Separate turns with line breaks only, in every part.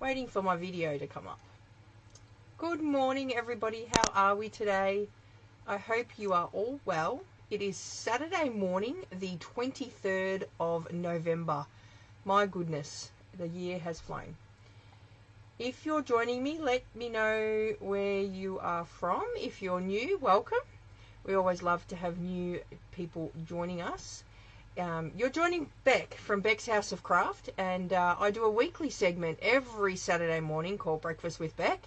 Waiting for my video to come up. Good morning, everybody. How are we today? I hope you are all well. It is Saturday morning, the 23rd of November. My goodness, the year has flown. If you're joining me, let me know where you are from. If you're new, welcome. We always love to have new people joining us. You're joining Beck from Beck's House of Craft, and I do a weekly segment every Saturday morning called Breakfast with Beck.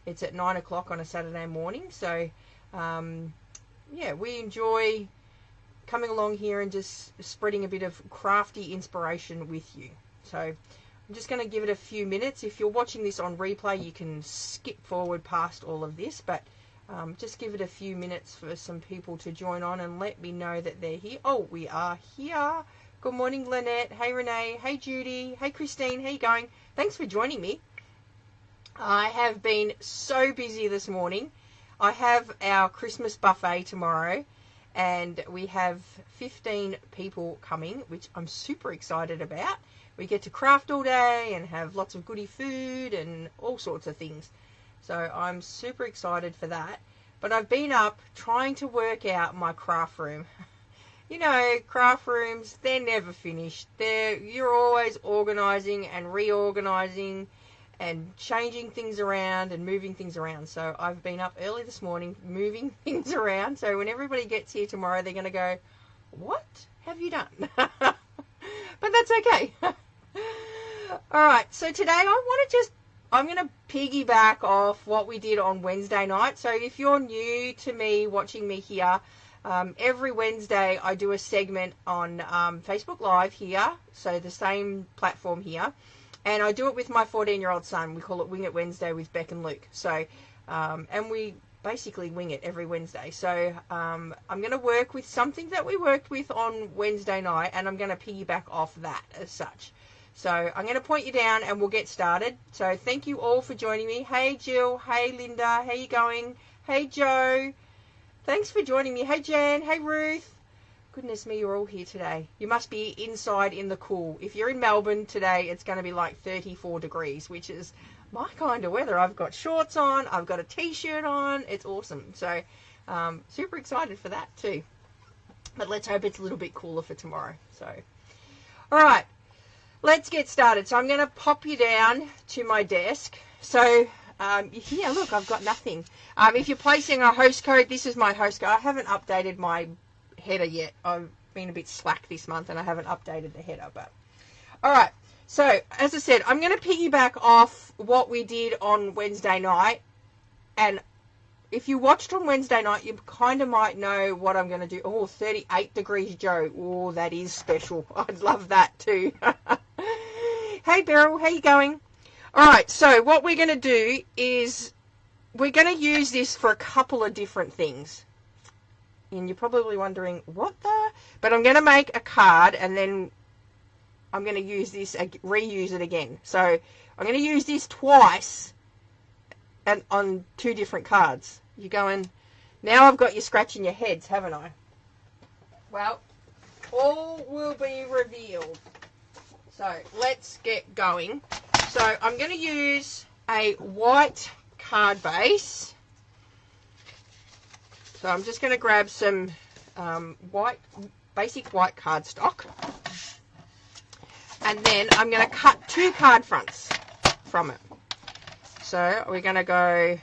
It's at 9 o'clock on a Saturday morning, so yeah, we enjoy coming along here and just spreading a bit of crafty inspiration with you. So I'm just going to give it a few minutes. If you're watching this on replay, you can skip forward past all of this, but just give it a few minutes for some people to join on and let me know that they're here. Oh, we are here. Good morning, Lynette. Hey, Renee. Hey, Judy. Hey, Christine. How you going? Thanks for joining me. I have been so busy this morning. I have our Christmas buffet tomorrow, and we have 15 people coming, which I'm super excited about. We get to craft all day and have lots of goodie food and all sorts of things. So I'm super excited for that. But I've been up trying to work out my craft room. You know, craft rooms, they're never finished. You're always organising and reorganising and changing things around and moving things around. So I've been up early this morning moving things around. So when everybody gets here tomorrow, they're going to go, what have you done? But that's okay. All right, so today I'm going to piggyback off what we did on Wednesday night. So if you're new to me, watching me here, every Wednesday I do a segment on Facebook Live here, so the same platform here, and I do it with my 14-year-old son. We call it Wing It Wednesday with Beck and Luke. So, and we basically wing it every Wednesday. So I'm going to work with something that we worked with on Wednesday night, and I'm going to piggyback off that as such. So I'm going to point you down and we'll get started. So thank you all for joining me. Hey Jill, hey Linda, how you going? Hey Joe, thanks for joining me. Hey Jan, hey Ruth. Goodness me, you're all here today. You must be inside in the cool. If you're in Melbourne today, it's going to be like 34 degrees, which is my kind of weather. I've got shorts on, I've got a t-shirt on. It's awesome. So super excited for that too. But let's hope it's a little bit cooler for tomorrow. So, all right. Let's get started. So I'm going to pop you down to my desk. So here, look, I've got nothing. If you're placing a host code, this is my host code. I haven't updated my header yet. I've been a bit slack this month and I haven't updated the header. But all right. So as I said, I'm going to piggyback off what we did on Wednesday night. And if you watched on Wednesday night, you kind of might know what I'm going to do. Oh, 38 degrees, Joe. Oh, that is special. I'd love that too. Hey, Beryl, how you going? All right, so what we're going to do is we're going to use this for a couple of different things. And you're probably wondering, what the? But I'm going to make a card, and then I'm going to use this, reuse it again. So I'm going to use this twice and on two different cards. You're going, now I've got you scratching your heads, haven't I? Well, all will be revealed. So let's get going. So I'm going to use a white card base. So I'm just going to grab some basic white cardstock. And then I'm going to cut two card fronts from it. So we're going to go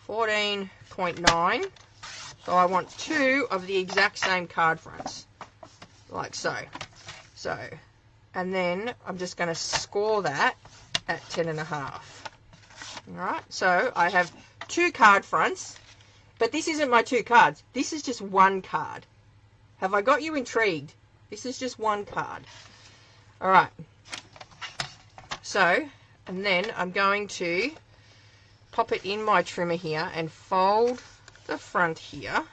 14.9. So I want two of the exact same card fronts, like so. So, and then I'm just going to score that at 10.5. All right, so I have two card fronts, but this isn't my two cards. This is just one card. Have I got you intrigued? This is just one card. All right. So, and then I'm going to pop it in my trimmer here and fold the front here.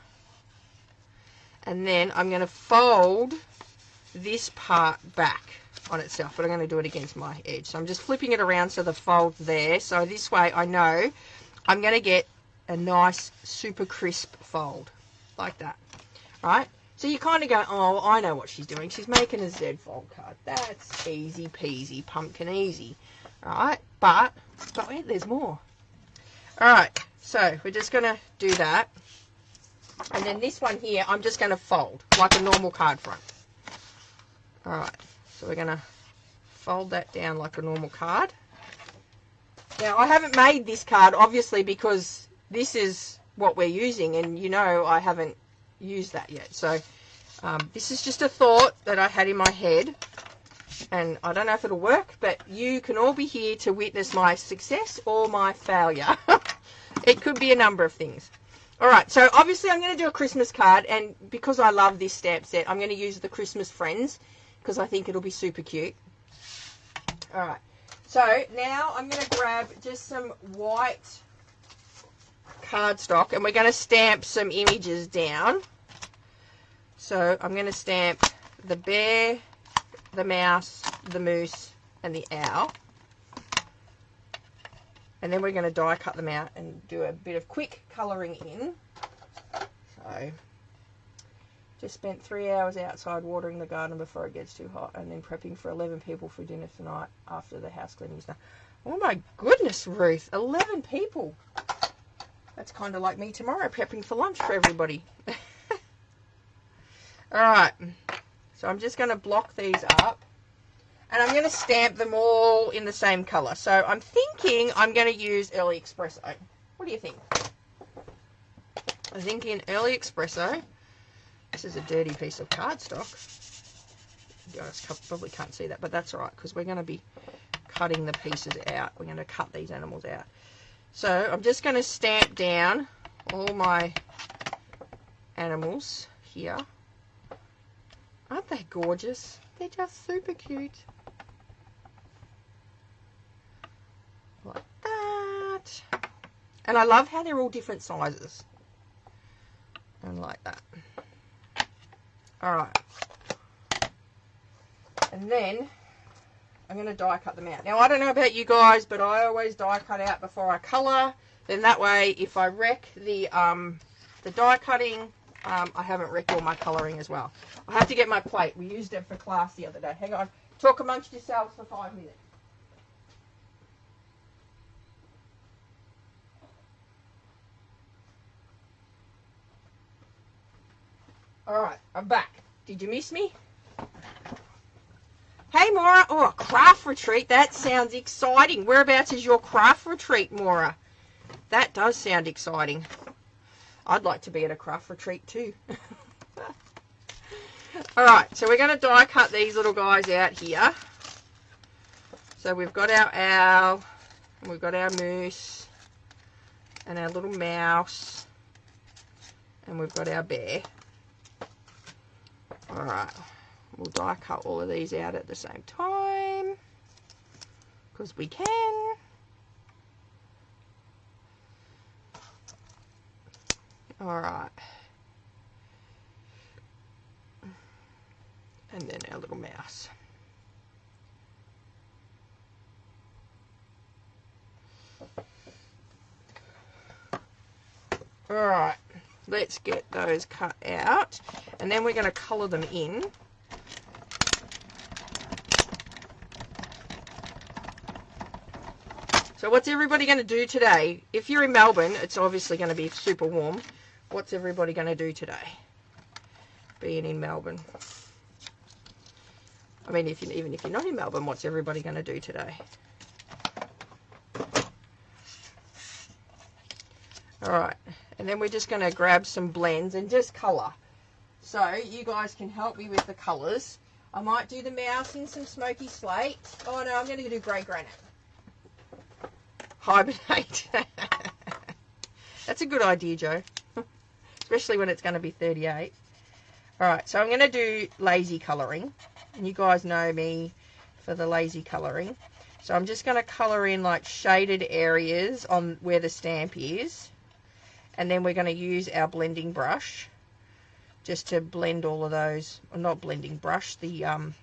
And then I'm going to fold this part back on itself, but I'm going to do it against my edge. So I'm just flipping it around so the fold's there. So this way I know I'm going to get a nice super crisp fold like that. Right? So you kind of go, oh, I know what she's doing. She's making a Z fold card. That's easy peasy, pumpkin easy. All right, but wait, there's more. All right, so we're just going to do that. And then this one here, I'm just going to fold like a normal card front. All right, so we're going to fold that down like a normal card. Now, I haven't made this card, obviously, because this is what we're using, and you know I haven't used that yet. So this is just a thought that I had in my head, and I don't know if it'll work, but you can all be here to witness my success or my failure. It could be a number of things. All right, so obviously I'm going to do a Christmas card, and because I love this stamp set, I'm going to use the Christmas Friends because I think it'll be super cute. All right, so now I'm going to grab just some white cardstock, and we're going to stamp some images down. So I'm going to stamp the bear, the mouse, the moose, and the owl. And then we're going to die cut them out and do a bit of quick colouring in. So, just spent 3 hours outside watering the garden before it gets too hot, and then prepping for 11 people for dinner tonight after the house cleaning is done. Oh my goodness, Ruth, 11 people. That's kind of like me tomorrow, prepping for lunch for everybody. Alright, so I'm just going to block these up. And I'm going to stamp them all in the same colour. So I'm thinking I'm going to use Early Espresso. What do you think? I'm thinking Early Espresso. This is a dirty piece of cardstock. You guys probably can't see that, but that's all right, because we're going to be cutting the pieces out. We're going to cut these animals out. So I'm just going to stamp down all my animals here. Aren't they gorgeous? They're just super cute. Like that. And I love how they're all different sizes. And like that. Alright. And then I'm going to die cut them out. Now, I don't know about you guys, but I always die cut out before I colour. Then that way, if I wreck the die cutting, I haven't wrecked all my colouring as well. I have to get my plate. We used it for class the other day. Hang on. Talk amongst yourselves for 5 minutes. Alright, I'm back. Did you miss me? Hey, Maura. Oh, a craft retreat. That sounds exciting. Whereabouts is your craft retreat, Maura? That does sound exciting. I'd like to be at a craft retreat too. Alright, so we're going to die cut these little guys out here. So we've got our owl, and we've got our moose, and our little mouse, and we've got our bear. Alright, we'll die cut all of these out at the same time, because we can. Alright. And then our little mouse. Alright, let's get those cut out. And then we're going to colour them in. So what's everybody going to do today? If you're in Melbourne, it's obviously going to be super warm. What's everybody going to do today? Being in Melbourne. I mean, even if you're not in Melbourne, what's everybody going to do today? Alright, and then we're just going to grab some blends and just colour. So, you guys can help me with the colours. I might do the mouse in some smoky slate. Oh no, I'm going to do grey granite. Hibernate. That's a good idea, Joe. Especially when it's going to be 38. Alright, so I'm going to do lazy colouring. And you guys know me for the lazy colouring. So I'm just going to colour in like shaded areas on where the stamp is. And then we're going to use our blending brush just to blend all of those. Or not blending brush, the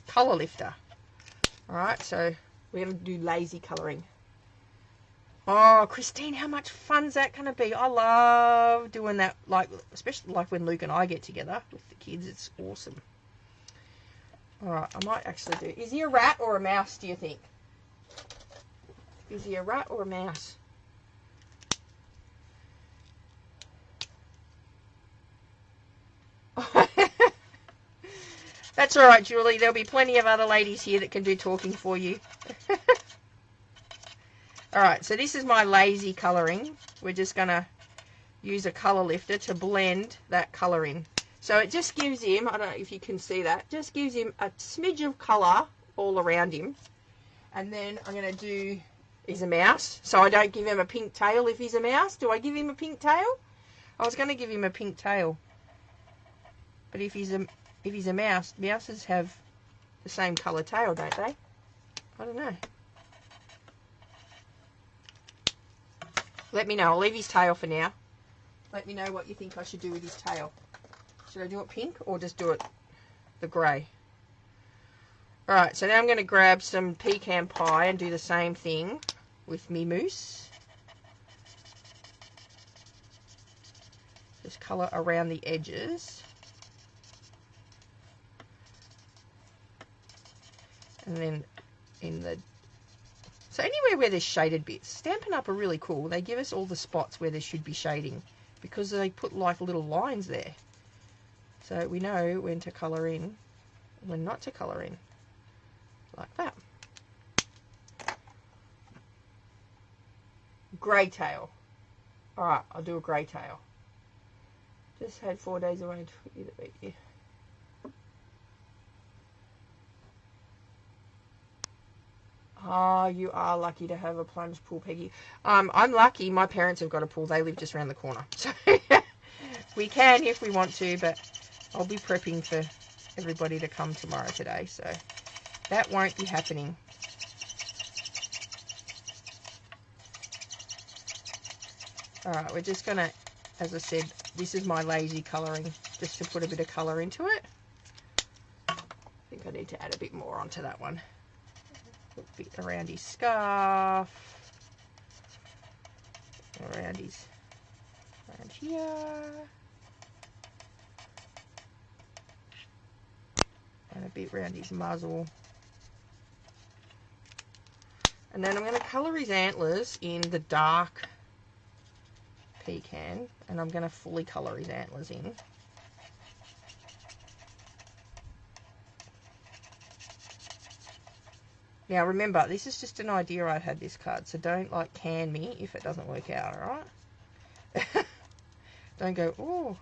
colour lifter. Alright, so we're going to do lazy colouring. Oh, Christine, how much fun's that going to be? I love doing that, like, especially like when Luke and I get together with the kids. It's awesome. All right, I might actually do. Is he a rat or a mouse, do you think? Is he a rat or a mouse? That's all right, Julie. There'll be plenty of other ladies here that can do talking for you. All right, so this is my lazy colouring. We're just going to use a colour lifter to blend that colour in. So it just gives him, I don't know if you can see that, just gives him a smidge of colour all around him. And then I'm going to do, he's a mouse, so I don't give him a pink tail if he's a mouse. Do I give him a pink tail? I was going to give him a pink tail. But if he's a mouse, mouses have the same colour tail, don't they? I don't know. Let me know. I'll leave his tail for now. Let me know what you think I should do with his tail. Should I do it pink or just do it the grey? Alright, so now I'm going to grab some pecan pie and do the same thing with me mousse. Just colour around the edges. And then in the... So anywhere where there's shaded bits, Stampin' Up! Are really cool. They give us all the spots where there should be shading because they put like little lines there. So we know when to colour in, when not to colour in. Like that. Grey tail. Alright, I'll do a grey tail. Just had 4 days away to either beat you. Oh, you are lucky to have a plunge pool, Peggy. I'm lucky. My parents have got a pool. They live just around the corner. So we can if we want to, but I'll be prepping for everybody to come tomorrow today. So that won't be happening. Alright, we're just going to, as I said, this is my lazy colouring, just to put a bit of colour into it. I think I need to add a bit more onto that one. A bit around his scarf, around here, and a bit around his muzzle. And then I'm going to colour his antlers in the dark pecan, and I'm going to fully colour his antlers in. Now remember, this is just an idea I had this card, so don't like can me if it doesn't work out, alright? Don't go, oh,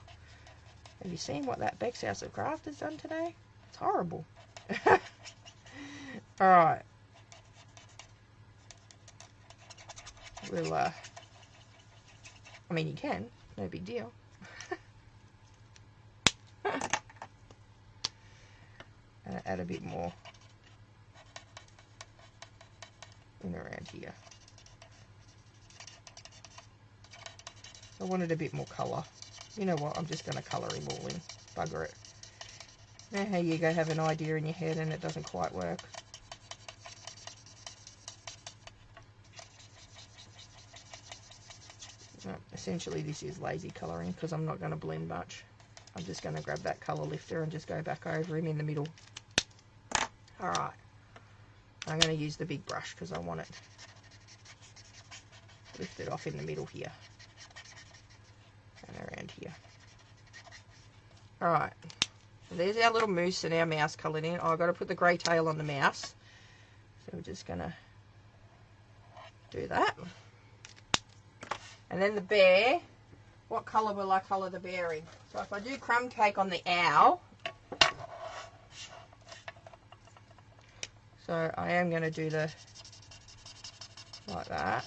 have you seen what that Beck's House of Craft has done today? It's horrible. Alright. We'll, I mean you can, no big deal. Add a bit more in around here. I wanted a bit more colour. You know what, I'm just going to colour him all in. Bugger it. Now how you go have an idea in your head and it doesn't quite work. Essentially this is lazy colouring because I'm not going to blend much. I'm just going to grab that colour lifter and just go back over him in the middle. Alright. I'm going to use the big brush because I want it lifted off in the middle here. And around here. Alright. So there's our little moose and our mouse coloured in. Oh, I've got to put the grey tail on the mouse. So we're just going to do that. And then the bear. What colour will I colour the bear in? So if I do crumb cake on the owl. So I am going to do the, like that,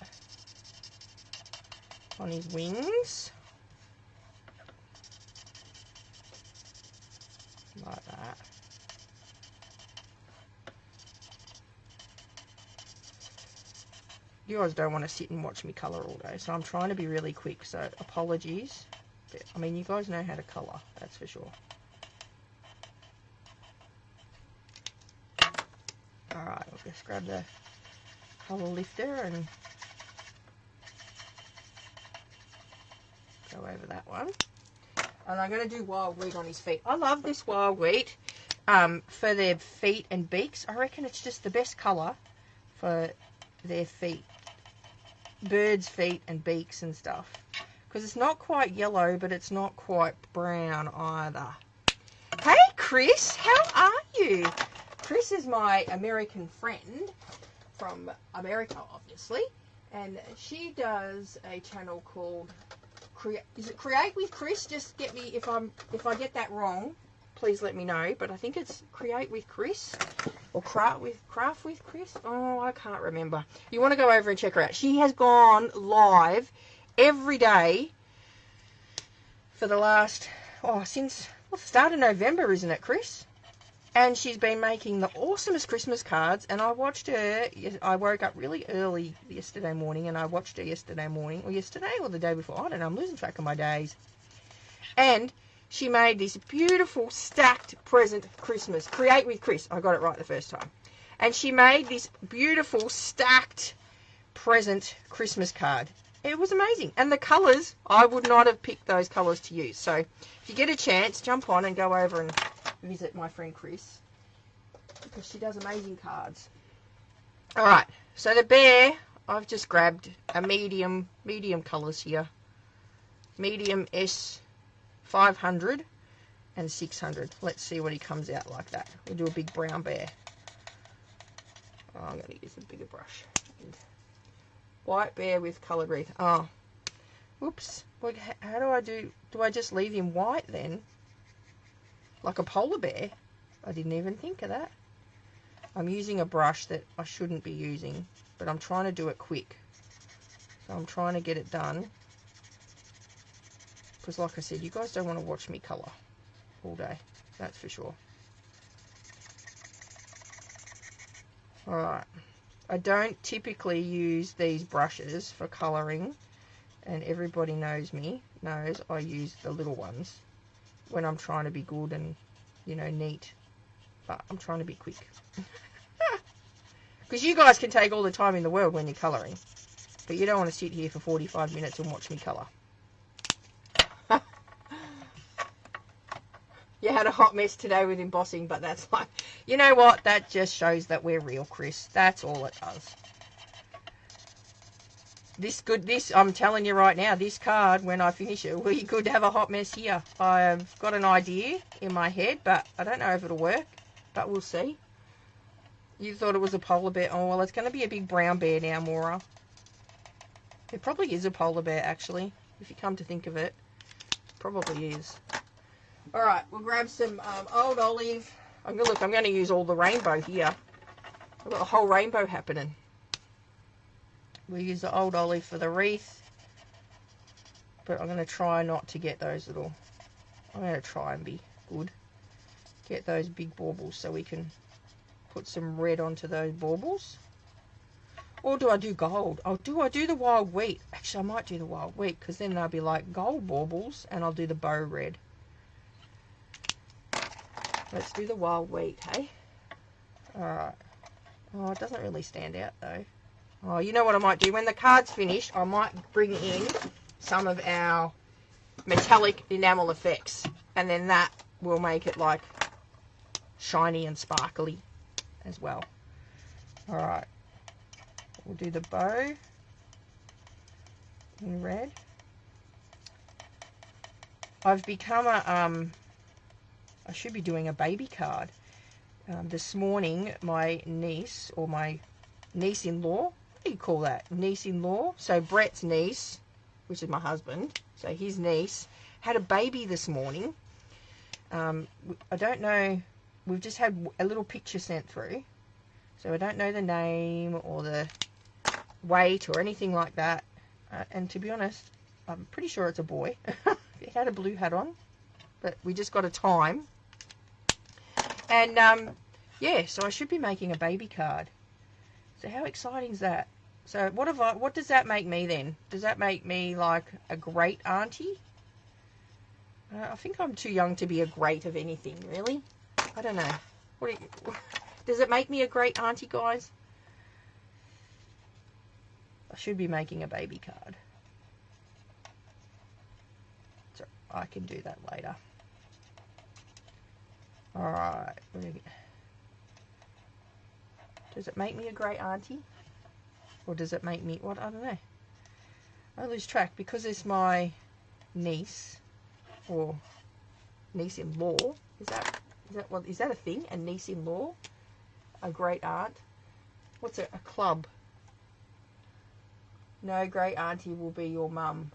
on his wings. Like that. You guys don't want to sit and watch me colour all day, so I'm trying to be really quick, so apologies. But, I mean, you guys know how to colour, that's for sure. Alright, I'll just grab the colour lifter and Go over that one. And I'm going to do wild wheat on his feet. I love this wild wheat for their feet and beaks. I reckon it's just the best colour for their feet. Birds' feet and beaks and stuff. Because it's not quite yellow, but it's not quite brown either. Hey, Chris, how are you? Chris is my American friend from America, obviously. And she does a channel called... Is it Create with Chris? Just get me, if I get that wrong, please let me know. But I think it's Create with Chris or Craft with Chris. Oh, I can't remember. You want to go over and check her out. She has gone live every day for the last since the start of November, isn't it, Chris? And she's been making the awesomest Christmas cards. And I watched her. I woke up really early yesterday morning, and I watched her yesterday morning, or yesterday, or the day before. I don't know. I'm losing track of my days. And she made this beautiful stacked present Christmas. Create with Chris. I got it right the first time. And she made this beautiful stacked present Christmas card. It was amazing. And the colours, I would not have picked those colours to use. So if you get a chance, jump on and go over and visit my friend Chris, because she does amazing cards. Alright, so the bear, I've just grabbed a medium colours here. Medium S 500 and 600. Let's see what he comes out like that. We'll do a big brown bear. Oh, I'm going to use a bigger brush. White bear with coloured wreath. Oh, whoops. How do I do? Do I just leave him white then? Like a polar bear? I didn't even think of that. I'm using a brush that I shouldn't be using, but I'm trying to do it quick. So I'm trying to get it done. Because like I said, you guys don't want to watch me colour all day. That's for sure. Alright. I don't typically use these brushes for colouring, and everybody knows I use the little ones when I'm trying to be good and, you know, neat. But I'm trying to be quick. Because you guys can take all the time in the world when you're colouring. But you don't want to sit here for 45 minutes and watch me colour. You had a hot mess today with embossing, but that's like... You know what? That just shows that we're real, Chris. That's all it does. This, I'm telling you right now, this card, when I finish it, will be good to have a hot mess here. I've got an idea in my head, but I don't know if it'll work. But we'll see. You thought it was a polar bear. Oh, well, it's going to be a big brown bear now, Maura. It probably is a polar bear, actually. If you come to think of it. It probably is. Alright, we'll grab some old olive. I'm going to use all the rainbow here. I've got a whole rainbow happening. We'll use the old olive for the wreath. But I'm going to try not to get those little... I'm going to try and be good. Get those big baubles so we can put some red onto those baubles. Or do I do gold? Oh, do I do the wild wheat? Actually, I might do the wild wheat, because then they'll be like gold baubles, and I'll do the bow red. Let's do the wild wheat, hey? Alright. Oh, it doesn't really stand out, though. Oh, you know what I might do? When the card's finished, I might bring in some of our metallic enamel effects. And then that will make it, like, shiny and sparkly as well. Alright. We'll do the bow in red. I've become a... I should be doing a baby card. This morning, my niece, or my niece-in-law, what do you call that? Niece-in-law. So Brett's niece, which is my husband, so his niece, had a baby this morning. I don't know, we've just had a little picture sent through. So I don't know the name or the weight or anything like that. And to be honest, I'm pretty sure it's a boy. He had a blue hat on, but we just got a time. And, yeah, so I should be making a baby card. So how exciting is that? So what does that make me then? Does that make me like a great auntie? I think I'm too young to be a great of anything, really. I don't know. Does it make me a great auntie, guys? I should be making a baby card. I can do that later. Alright. Does it make me a great auntie? Or does it make me, what? I don't know. I lose track because it's my niece or niece-in-law. Is that a thing? A niece-in-law? A great aunt? What's it? A club? No, great auntie will be your mum.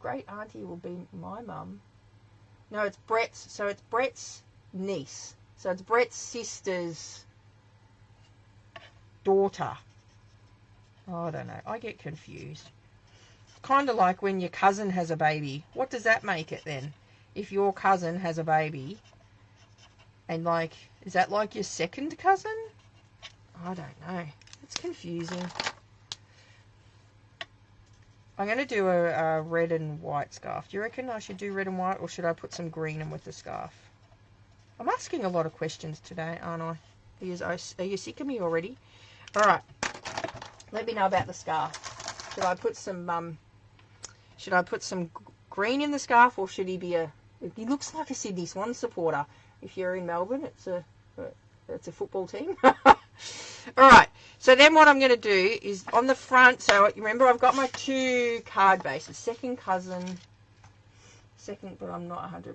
Great auntie will be my mum. No, it's Brett's. So it's Brett's niece. So it's Brett's sister's daughter. Oh, I don't know. I get confused. Kind of like when your cousin has a baby. What does that make it then? If your cousin has a baby, and like, is that like your second cousin? I don't know. It's confusing. I'm going to do a red and white scarf. Do you reckon I should do red and white, or should I put some green in with the scarf? I'm asking a lot of questions today, aren't I? Are you sick of me already? All right. Let me know about the scarf. Should I put some green in the scarf, or should he be he looks like a Sydney Swans supporter. If you're in Melbourne, it's a football team. All right. So then what I'm going to do is on the front, so remember I've got my two card bases, second cousin, but I'm not 100%.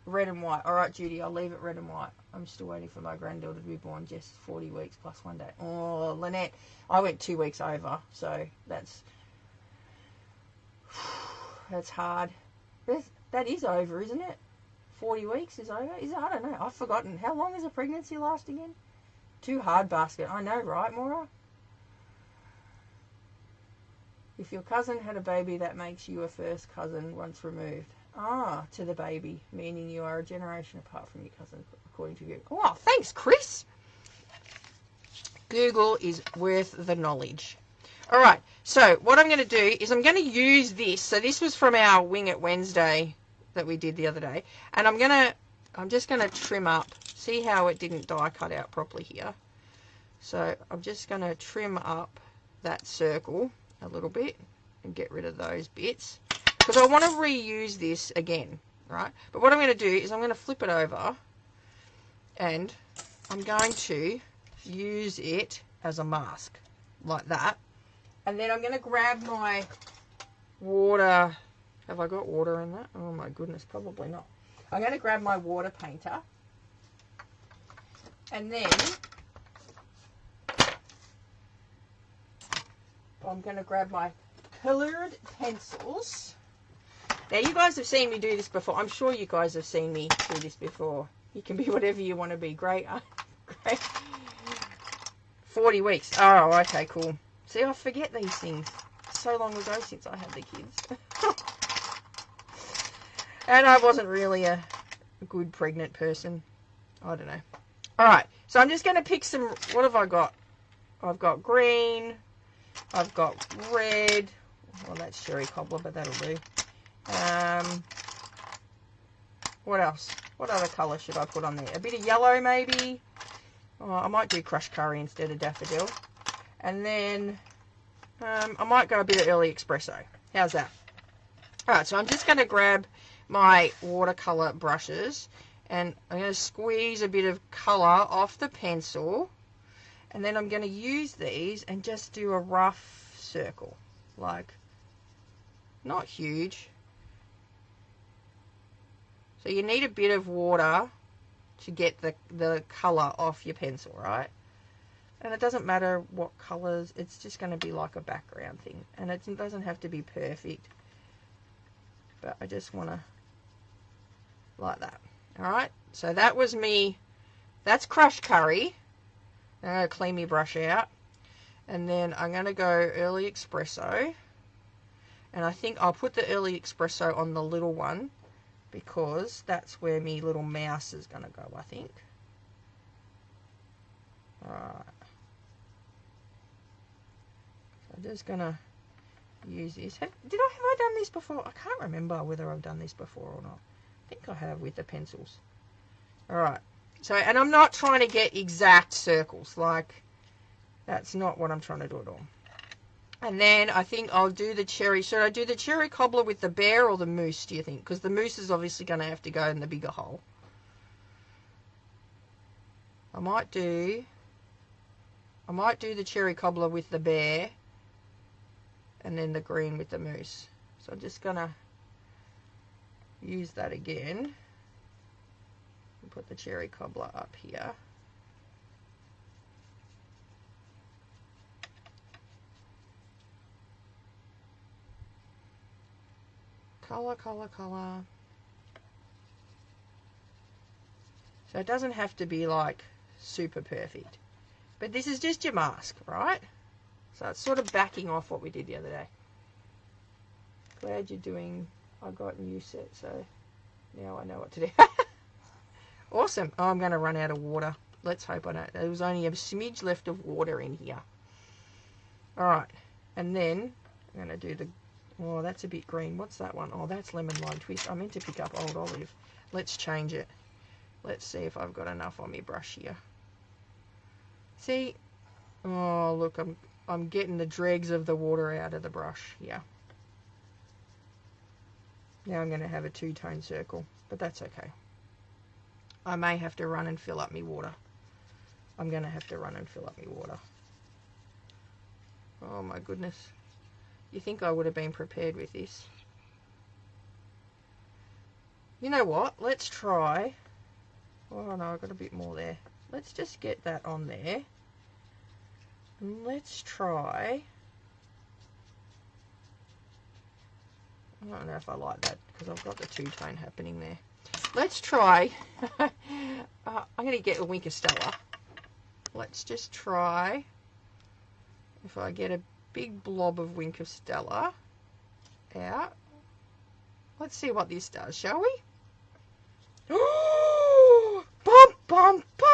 Red and white. All right, Judy, I'll leave it red and white. I'm still waiting for my granddaughter to be born, just 40 weeks plus 1 day. Oh, Lynette, I went 2 weeks over, so that's hard. That is over, isn't it? 40 weeks is over? Is it? I don't know. I've forgotten. How long is a pregnancy last again? Too hard basket. I know, right, Maura? If your cousin had a baby, that makes you a first cousin once removed. Ah, to the baby, meaning you are a generation apart from your cousin, according to you. Oh, thanks, Chris. Google is worth the knowledge. All right, so what I'm going to do is I'm going to use this. So this was from our Wing It Wednesday that we did the other day. And I'm just going to trim up. See how it didn't die cut out properly here. So I'm just going to trim up that circle a little bit and get rid of those bits. Because I want to reuse this again, right? But what I'm going to do is I'm going to flip it over and I'm going to use it as a mask like that. And then I'm going to grab my water. Have I got water in that? Oh my goodness, probably not. I'm going to grab my water painter. And then I'm going to grab my coloured pencils. Now, you guys have seen me do this before. I'm sure you guys have seen me do this before. You can be whatever you want to be. Great. Great. 40 weeks. Oh, okay, cool. See, I forget these things. So long ago since I had the kids. And I wasn't really a good pregnant person. I don't know. All right. So I'm just going to pick some. What have I got? I've got green. I've got red. Well, that's Sherry Cobbler, but that'll do. What else? What other colour should I put on there? A bit of yellow, maybe. Oh, I might do crushed curry instead of daffodil. And then I might go a bit of early espresso. How's that? All right, so I'm just going to grab my watercolour brushes and I'm going to squeeze a bit of colour off the pencil. And then I'm going to use these and just do a rough circle. Like, not huge. So you need a bit of water to get the colour off your pencil, right? And it doesn't matter what colours, it's just going to be like a background thing. And it doesn't have to be perfect. But I just want to, like that. Alright, so that was me, that's crushed curry. I'm going to clean my brush out. And then I'm going to go early espresso. And I think I'll put the early espresso on the little one, because that's where my little mouse is going to go, I think. Alright. So I'm just going to use this. Have I done this before? I can't remember whether I've done this before or not. I think I have with the pencils. Alright. So, and I'm not trying to get exact circles. Like, that's not what I'm trying to do at all. And then I think I'll do the cherry. Should I do the cherry cobbler with the bear or the moose, do you think? Because the moose is obviously going to have to go in the bigger hole. I might do the cherry cobbler with the bear and then the green with the moose. So I'm just going to use that again and put the cherry cobbler up here. Colour, colour, colour. So it doesn't have to be like super perfect. But this is just your mask, right? So it's sort of backing off what we did the other day. Glad you're doing, I got new set, so now I know what to do. Awesome. Oh, I'm going to run out of water. Let's hope I don't. There was only a smidge left of water in here. Alright. And then I'm going to do the, oh, that's a bit green. What's that one? Oh, that's lemon lime twist. I meant to pick up old olive. Let's change it. Let's see if I've got enough on my brush here. See? Oh, look, I'm getting the dregs of the water out of the brush here. Now I'm going to have a two-tone circle, but that's okay. I may have to run and fill up my water. I'm going to have to run and fill up my water. Oh my goodness. You think I would have been prepared with this? You know what? Let's try. Oh no, I've got a bit more there. Let's just get that on there. And let's try. I don't know if I like that because I've got the two-tone happening there. Let's try. I'm going to get a Wink of Stella. Let's just try if I get a big blob of Wink of Stella out. Let's see what this does, shall we? Oh, bum, bum, bum.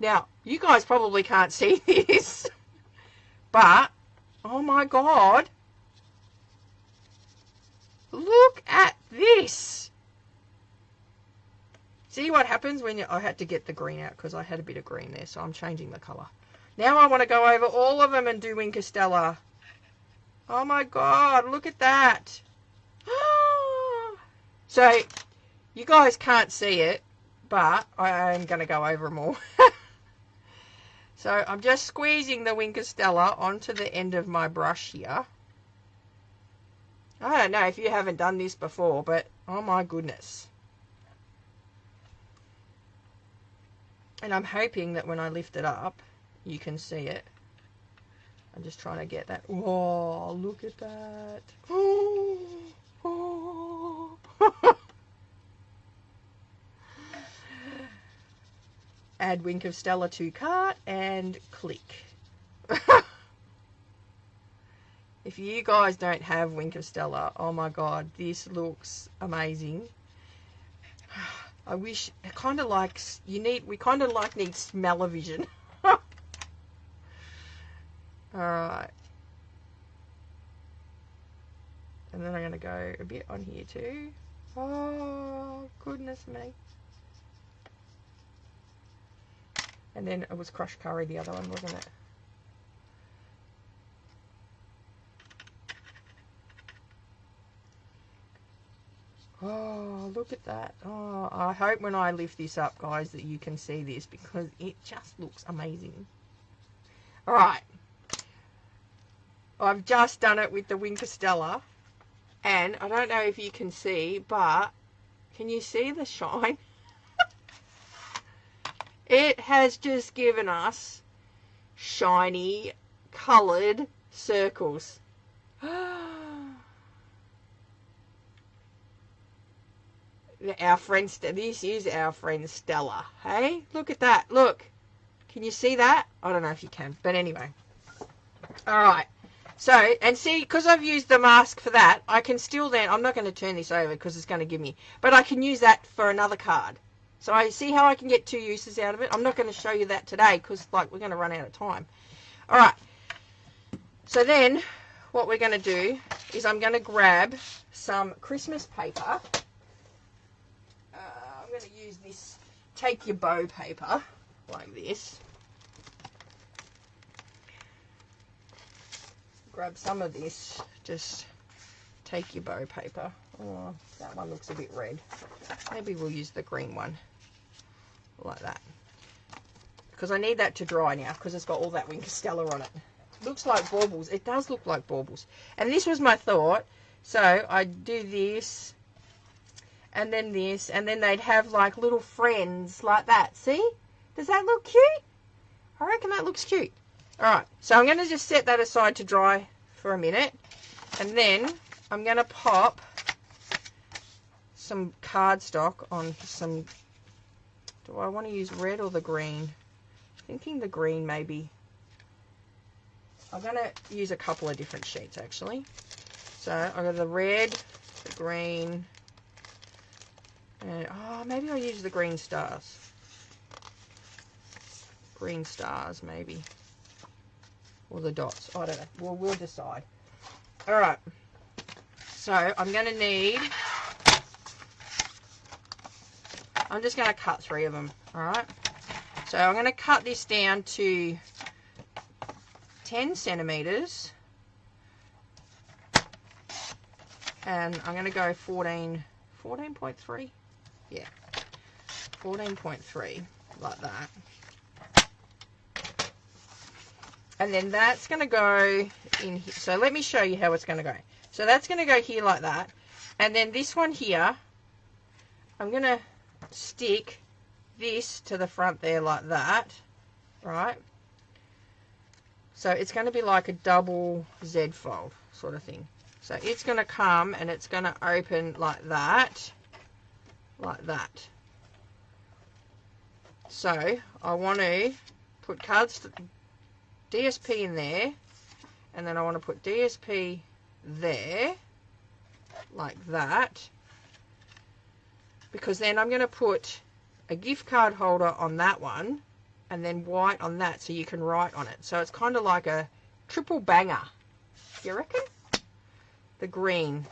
Now, you guys probably can't see this, but, oh my God, look at this. See what happens when I had to get the green out because I had a bit of green there, so I'm changing the colour. Now I want to go over all of them and do Wink of Stella. Oh my God, look at that. So, you guys can't see it, but I am going to go over them all. So, I'm just squeezing the Wink of Stella onto the end of my brush here. I don't know if you haven't done this before, but oh my goodness. And I'm hoping that when I lift it up, you can see it. I'm just trying to get that. Whoa, look at that. Oh, oh. Add Wink of Stella to cart and click. If you guys don't have Wink of Stella, oh my God, this looks amazing. I wish, kind of like, we kind of like need smell-o-vision. Alright. And then I'm going to go a bit on here too. Oh, goodness me. And then it was crushed curry, the other one, wasn't it? Oh, look at that. Oh, I hope when I lift this up, guys, that you can see this because it just looks amazing. Alright. I've just done it with the Wink of Stella. And I don't know if you can see, but can you see the shine? It has just given us shiny, coloured circles. Our friend, this is our friend Stella. Hey, look at that. Look. Can you see that? I don't know if you can, but anyway. Alright. So, and see, because I've used the mask for that, I can still then, I'm not going to turn this over because it's going to give me, but I can use that for another card. So I see how I can get two uses out of it. I'm not going to show you that today because, like, we're going to run out of time. Alright. So then, what we're going to do is I'm going to grab some Christmas paper. I'm going to use this take your bow paper like this. Grab some of this. Just take your bow paper. Oh, that one looks a bit red. Maybe we'll use the green one. Like that. Because I need that to dry now because it's got all that Wink of Stella on it. Looks like baubles. It does look like baubles. And this was my thought. So I'd do this and then this, and then they'd have like little friends like that. See? Does that look cute? I reckon that looks cute. Alright, so I'm going to just set that aside to dry for a minute. And then I'm going to pop some cardstock on some... Do I want to use red or the green? Thinking the green maybe. I'm going to use a couple of different sheets actually. So I've got the red, the green, and maybe I'll use the green stars. Green stars maybe. Or the dots. I don't know. Well, we'll decide. Alright. So I'm going to need... I'm just going to cut 3 of them. Alright. So I'm going to cut this down to 10 centimeters. And I'm going to go 14.3. Yeah. 14.3. Like that. And then that's going to go in here. So let me show you how it's going to go. So that's going to go here like that. And then this one here, I'm going to stick this to the front there like that. Right? So it's going to be like a double Z fold sort of thing. So it's going to come and it's going to open like that. Like that. So I want to put DSP in there, and then I want to put DSP there, like that, because then I'm going to put a gift card holder on that one, and then white on that, so you can write on it. So it's kind of like a triple banger, you reckon? The green.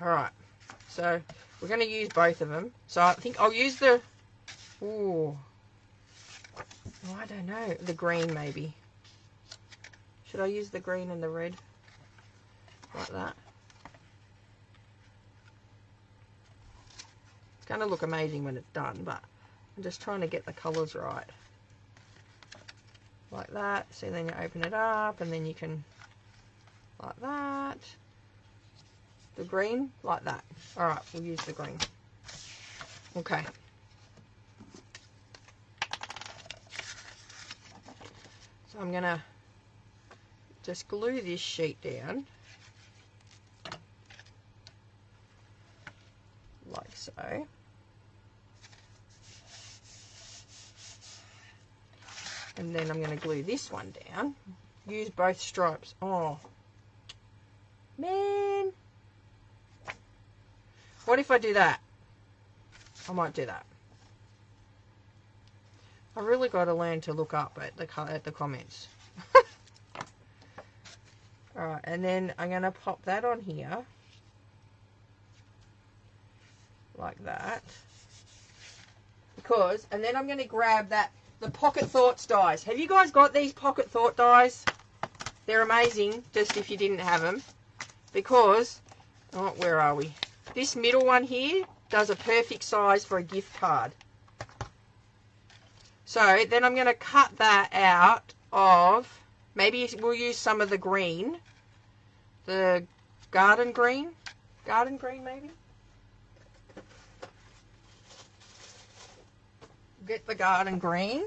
Alright, so we're going to use both of them. So I think I'll use the... Ooh. Oh, I don't know. The green, maybe. Should I use the green and the red? Like that. It's going to look amazing when it's done, but I'm just trying to get the colours right. Like that. So then you open it up, and then you can... Like that. The green, like that. Alright, we'll use the green. Okay. So I'm going to just glue this sheet down. Like so. And then I'm going to glue this one down. Use both stripes. Oh. Man. What if I do that? I might do that. I really got to learn to look up at the comments. Alright, and then I'm going to pop that on here. Like that. Because, and then I'm going to grab the Pocket Thoughts dies. Have you guys got these Pocket Thought dies? They're amazing, just if you didn't have them. Because, oh, where are we? This middle one here does a perfect size for a gift card. So then I'm going to cut that out of, maybe we'll use some of the green. The garden green. Garden green maybe. Get the garden green.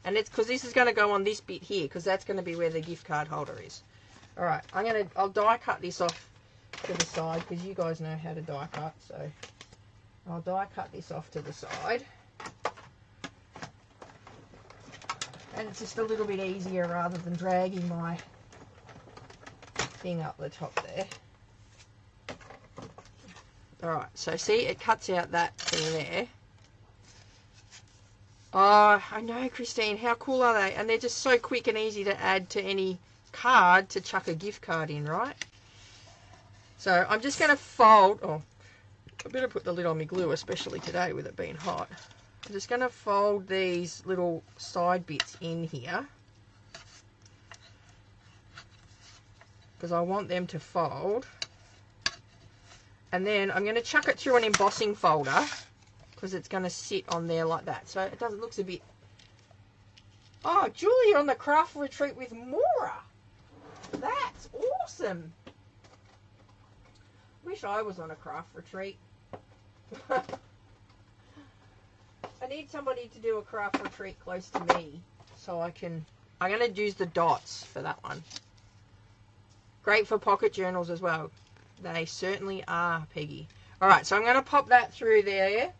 And it's because this is going to go on this bit here, because that's going to be where the gift card holder is. Alright, I'll die cut this off to the side, because you guys know how to die cut, so I'll die cut this off to the side. And it's just a little bit easier rather than dragging my thing up the top there. Alright, so see, it cuts out that thing there. Oh, I know, Christine, how cool are they? And they're just so quick and easy to add to any card to chuck a gift card in, right? So I'm just going to fold. Oh, I better put the lid on my glue, especially today with it being hot. I'm just going to fold these little side bits in here, because I want them to fold. And then I'm going to chuck it through an embossing folder, because it's going to sit on there like that. So it doesn't, looks a bit... Oh, Julie on the craft retreat with Maura. That's awesome. Wish I was on a craft retreat. I need somebody to do a craft retreat close to me so I can... I'm going to use the dots for that one. Great for pocket journals as well. They certainly are, Peggy. Alright, so I'm going to pop that through there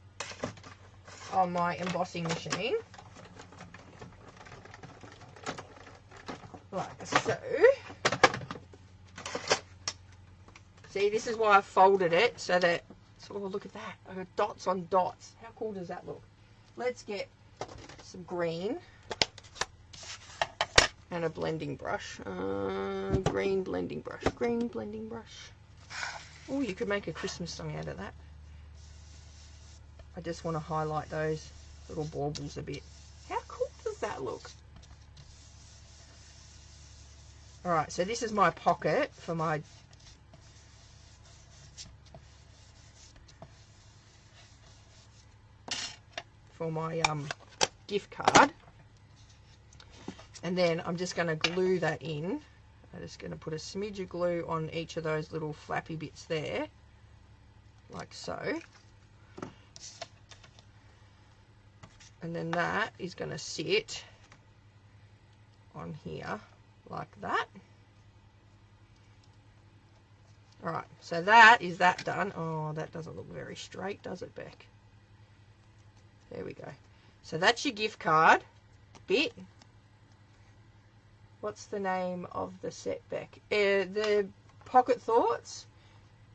on my embossing machine. Like so. See, this is why I folded it, so that... Oh, look at that. I got dots on dots. How cool does that look? Let's get some green and a blending brush. Green blending brush. Green blending brush. Oh, you could make a Christmas song out of that. I just want to highlight those little baubles a bit. How cool does that look? Alright, so this is my pocket for my... gift card. And then I'm just going to glue that in. I'm just going to put a smidge of glue on each of those little flappy bits there, like so. And then that is going to sit on here like that. Alright, so that is that done. Oh, that doesn't look very straight, does it, Beck? There we go. So that's your gift card bit. What's the name of the set, Beck? The Pocket Thoughts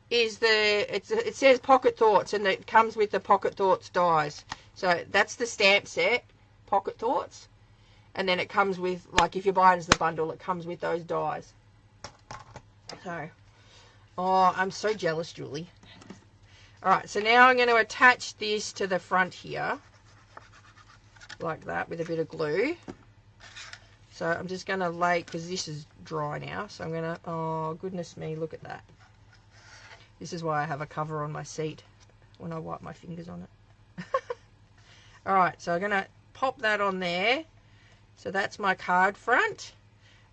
is it says Pocket Thoughts, and it comes with the Pocket Thoughts dies. So that's the stamp set, Pocket Thoughts. And then it comes with, like, if you buy it as the bundle, it comes with those dies. So, oh, I'm so jealous, Julie. Alright, so now I'm going to attach this to the front here, like that, with a bit of glue. So I'm just going to lay, because this is dry now, so I'm going to, oh, goodness me, look at that. This is why I have a cover on my seat when I wipe my fingers on it. Alright, so I'm going to pop that on there. So that's my card front,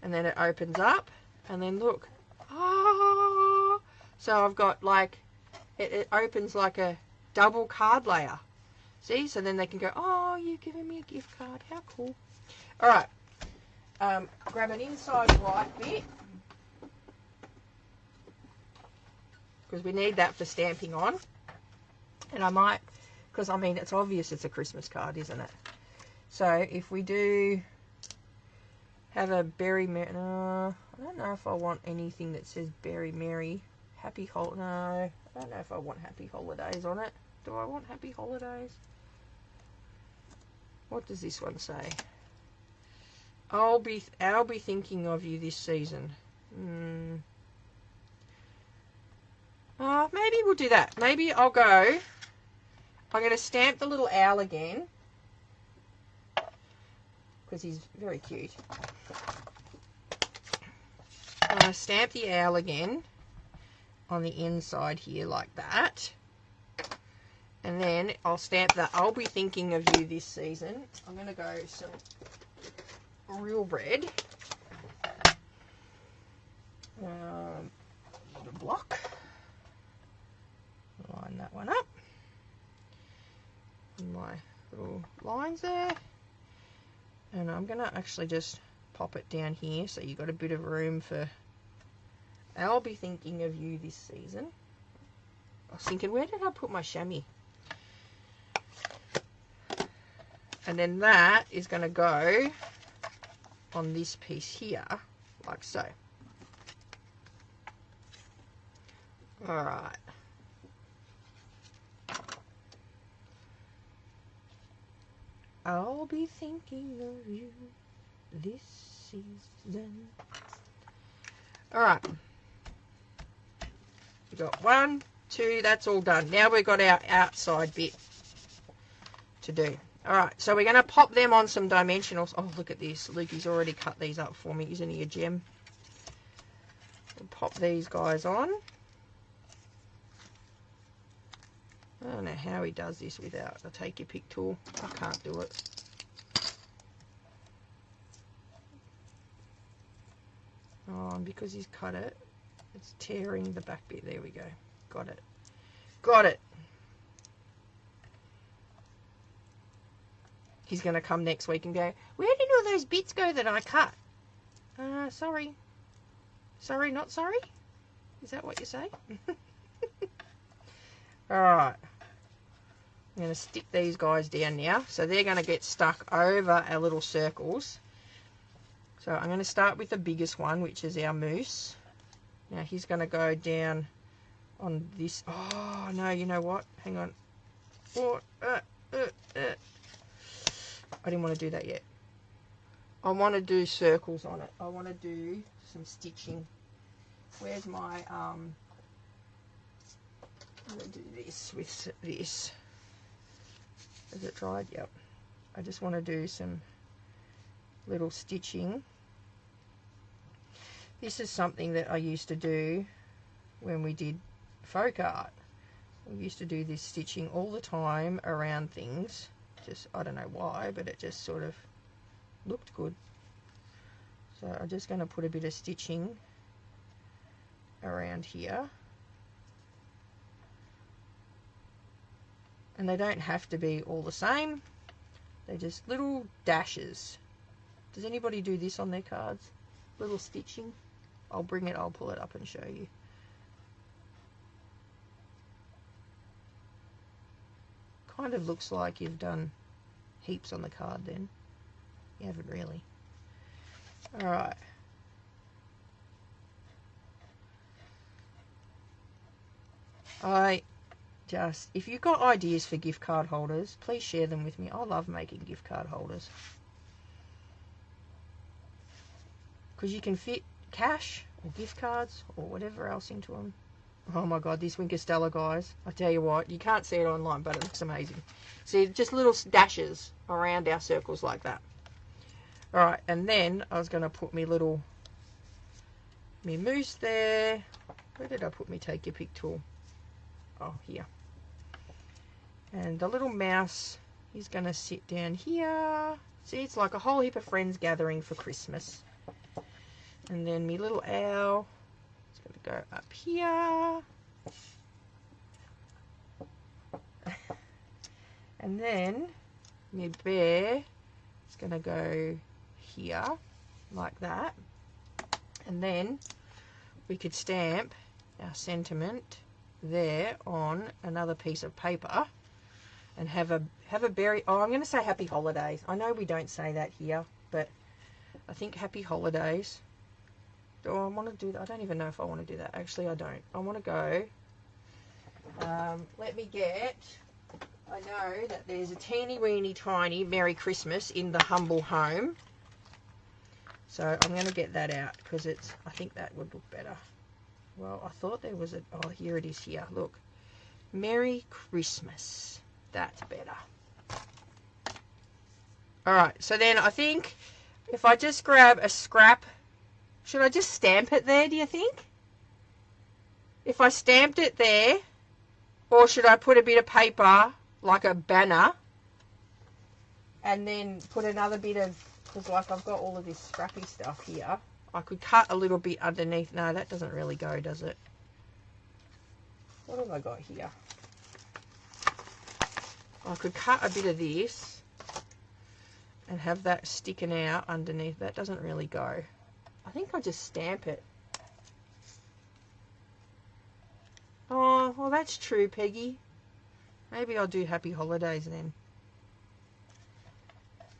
and then it opens up, and then look. Oh, so I've got like, it opens like a double card layer. See, so then they can go, oh, you're giving me a gift card. How cool. All right, grab an inside white bit, because we need that for stamping on. And I might, because I mean, it's obvious it's a Christmas card, isn't it? So if we do have a Berry Mary, I don't know if I want anything that says Berry Mary. Happy Holidays. No, I don't know if I want Happy Holidays on it. Do I want Happy Holidays? What does this one say? I'll be thinking of you this season. Maybe we'll do that. Maybe I'll go. I'm going to stamp the little owl again, because he's very cute. I'm going to stamp the owl again on the inside here like that. And then I'll stamp that I'll be thinking of you this season. I'm going to go some real red. The block. Line that one up. And my little lines there. And I'm going to actually just pop it down here so you've got a bit of room for I'll be thinking of you this season. I was thinking, where did I put my chamois? And then that is going to go on this piece here, like so. Alright. I'll be thinking of you this season. Alright. We've got 1, 2, that's all done. Now we've got our outside bit to do. Alright, so we're going to pop them on some dimensionals. Oh, look at this. Lukey's already cut these up for me. Isn't he a gem? We'll pop these guys on. I don't know how he does this without a take your pick tool. I can't do it. Oh, and because he's cut it, it's tearing the back bit. There we go. Got it. Got it. He's going to come next week and go, where did all those bits go that I cut? Sorry. Sorry, not sorry? Is that what you say? Alright. I'm going to stick these guys down now. So they're going to get stuck over our little circles. So I'm going to start with the biggest one, which is our moose. Now he's going to go down on this. Oh, no, you know what? Hang on. Oh, I didn't want to do that yet. I want to do circles on it. I want to do some stitching. Where's my, I'm going to do this with this. Is it dried? Yep. I just want to do some little stitching. This is something that I used to do when we did folk art. We used to do this stitching all the time around things. Just, I don't know why, but it just sort of looked good. So I'm just going to put a bit of stitching around here. And they don't have to be all the same. They're just little dashes. Does anybody do this on their cards? Little stitching? I'll pull it up and show you. Kind of looks like you've done heaps on the card then. You haven't really. Alright. If you've got ideas for gift card holders, please share them with me. I love making gift card holders. Because you can fit cash or gift cards or whatever else into them. Oh my god, this Wink of Stella, guys. I tell you what, you can't see it online, but it looks amazing. See, just little dashes around our circles like that. Alright, and then I was going to put me moose there. Where did I put me take your pick tool? Oh, here. And the little mouse, he's going to sit down here. See, it's like a whole heap of friends gathering for Christmas. And then me little owl, it's going to go up here. And then me bear is going to go here, like that. And then we could stamp our sentiment there on another piece of paper and have a berry. Oh, I'm going to say happy holidays. I know we don't say that here, but I think happy holidays. Oh, I want to do that. I don't even know if I want to do that. Actually, I don't. I want to go. Let me get. I know that there's a teeny weeny tiny Merry Christmas in the humble home. So I'm going to get that out because it's. I think that would look better. Well, I thought there was a. Oh, here it is. Here, look. Merry Christmas. That's better. All right. So then I think if I just grab a scrap. Should I just stamp it there, do you think? If I stamped it there, or should I put a bit of paper, like a banner, and then put another bit of, because like I've got all of this scrappy stuff here, I could cut a little bit underneath. No, that doesn't really go, does it? What have I got here? I could cut a bit of this and have that sticking out underneath. That doesn't really go. I think I'll just stamp it. Oh, well that's true, Peggy. Maybe I'll do happy holidays then.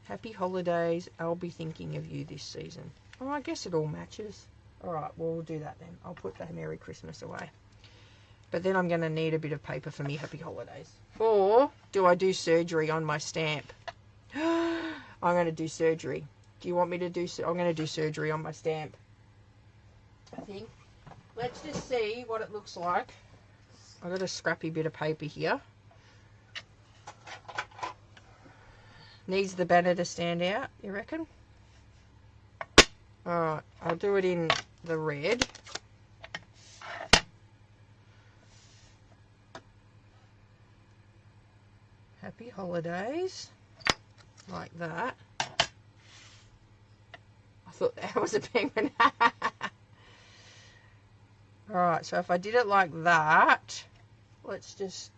Happy holidays, I'll be thinking of you this season. Oh, I guess it all matches. Alright, well we'll do that then. I'll put the Merry Christmas away. But then I'm going to need a bit of paper for me happy holidays. Or do I do surgery on my stamp? I'm going to do surgery. Do you want me to do... I'm going to do surgery on my stamp. I think. Let's just see what it looks like. I've got a scrappy bit of paper here. Needs the banner to stand out, you reckon? Alright, I'll do it in the red. Happy holidays. Like that. I thought that was a penguin. Alright, so if I did it like that, let's just,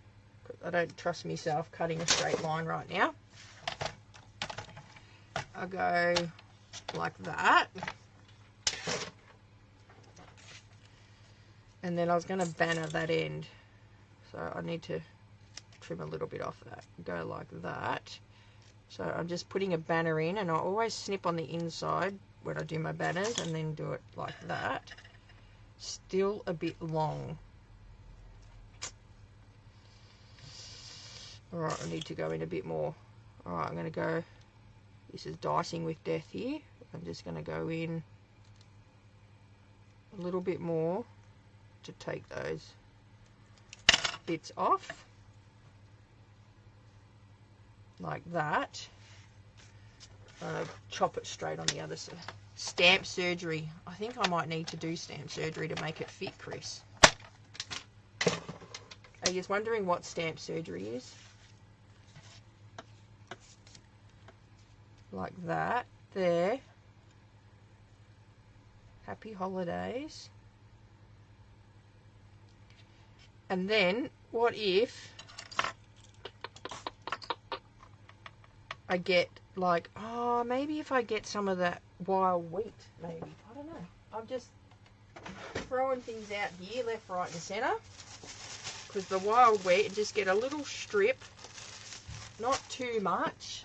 I don't trust myself cutting a straight line right now. I'll go like that. And then I was going to banner that end. So I need to trim a little bit off that. Go like that. So I'm just putting a banner in, and I always snip on the inside when I do my banners and then do it like that. Still a bit long. Alright, I need to go in a bit more. Alright, I'm going to go, this is Dicing with Death here. I'm just going to go in a little bit more to take those bits off. Like that. Chop it straight on the other side. Stamp surgery. I think I might need to do stamp surgery to make it fit, Chris. Are you wondering what stamp surgery is? Like that. There. Happy holidays. And then, what if I get like, oh, maybe if I get some of that wild wheat, maybe. I don't know. I'm just throwing things out here, left, right, and centre. Because the wild wheat, and just get a little strip, not too much.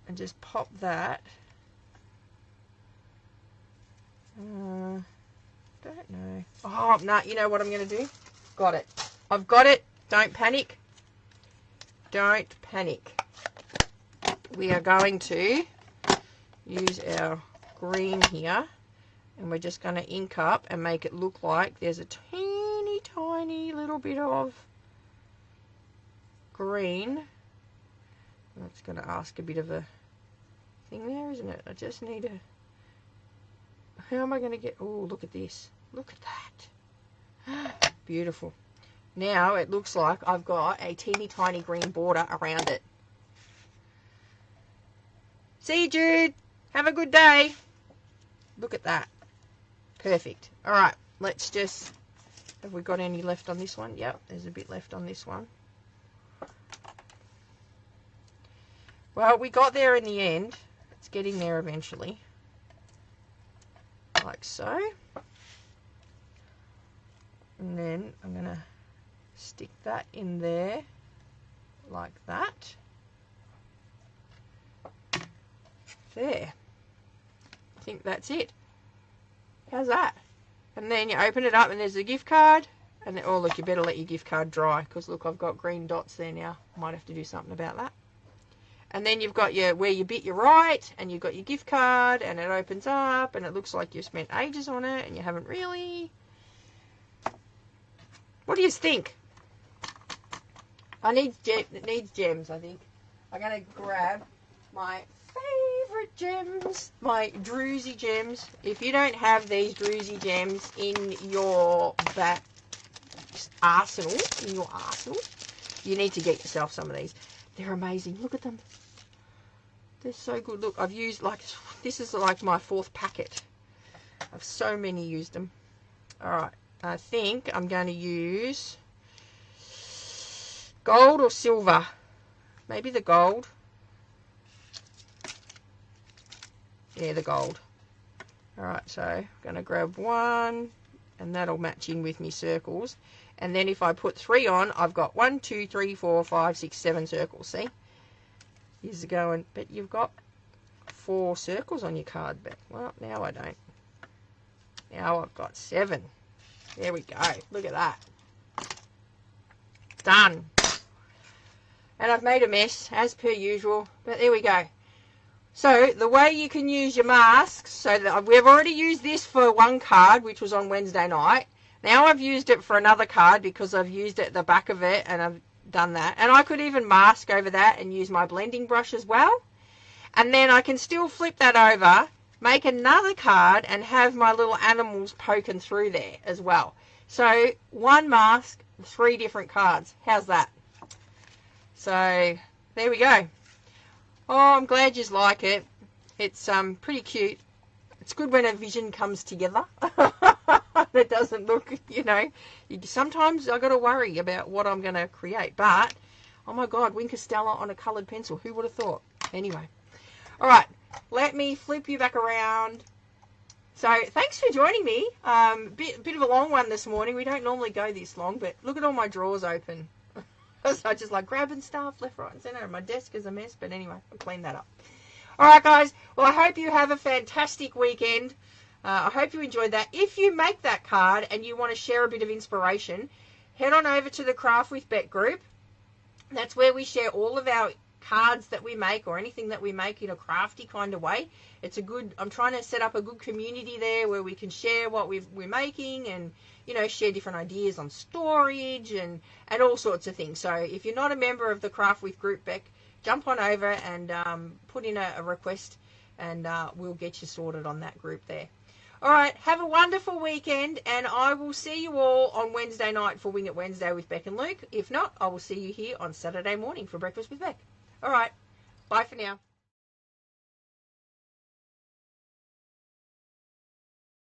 And just pop that. Don't know. Oh, no, you know what I'm going to do? Got it. I've got it. Don't panic. Don't panic. We are going to use our green here, and we're just going to ink up and make it look like there's a teeny tiny little bit of green. That's going to ask a bit of a thing there, isn't it? I just need a... How am I going to get... Oh, look at this. Look at that. Beautiful. Now it looks like I've got a teeny tiny green border around it. See you, Jude. Have a good day. Look at that. Perfect. All right, let's just... Have we got any left on this one? Yep, there's a bit left on this one. Well, we got there in the end. It's getting there eventually. Like so. And then I'm going to stick that in there like that. There. I think that's it. How's that? And then you open it up and there's a gift card. And then, oh look, you better let your gift card dry, because look, I've got green dots there now. Might have to do something about that. And then you've got your, where you bit your right, and you've got your gift card, and it opens up, and it looks like you've spent ages on it, and you haven't really. What do you think? It needs gems, I think. I'm going to grab my favourite gems, my Druzy gems. If you don't have these Druzy gems in your arsenal, you need to get yourself some of these. They're amazing. Look at them. They're so good. Look, I've used, like, this is like my 4th packet. I've so many used them. Alright, I think I'm going to use gold or silver. Maybe the gold. Yeah, the gold. Alright, so I'm going to grab one, and that'll match in with me circles. And then if I put 3 on, I've got 1, 2, 3, 4, 5, 6, 7 circles. See? Here's going, but you've got 4 circles on your card back. Well, now I don't. Now I've got 7. There we go. Look at that. Done. And I've made a mess, as per usual. But there we go. So, the way you can use your masks, so that we've already used this for one card, which was on Wednesday night. Now I've used it for another card because I've used it at the back of it and I've done that. And I could even mask over that and use my blending brush as well. And then I can still flip that over, make another card and have my little animals poking through there as well. So one mask, 3 different cards. How's that? So there we go. Oh, I'm glad you like it. It's pretty cute. It's good when a vision comes together. It doesn't look, sometimes I got to worry about what I'm going to create. But, oh my God, Wink of Stella on a coloured pencil. Who would have thought? Anyway. All right, let me flip you back around. So thanks for joining me. Bit of a long one this morning. We don't normally go this long, but look at all my drawers open. So I just like grabbing stuff left, right, and centre. My desk is a mess, but anyway, I'll clean that up. All right, guys. Well, I hope you have a fantastic weekend. I hope you enjoyed that. If you make that card and you want to share a bit of inspiration, head on over to the Craft with Beck group. That's where we share all of our cards that we make or anything that we make in a crafty kind of way. I'm trying to set up a good community there where we can share what we're making and, share different ideas on storage and all sorts of things. So if you're not a member of the Craft with Group Beck, jump on over and put in a request and we'll get you sorted on that group there. All right, have a wonderful weekend, and I will see you all on Wednesday night for Wing It Wednesday with Beck and Luke. If not, I will see you here on Saturday morning for Breakfast with Beck. All right, bye for now.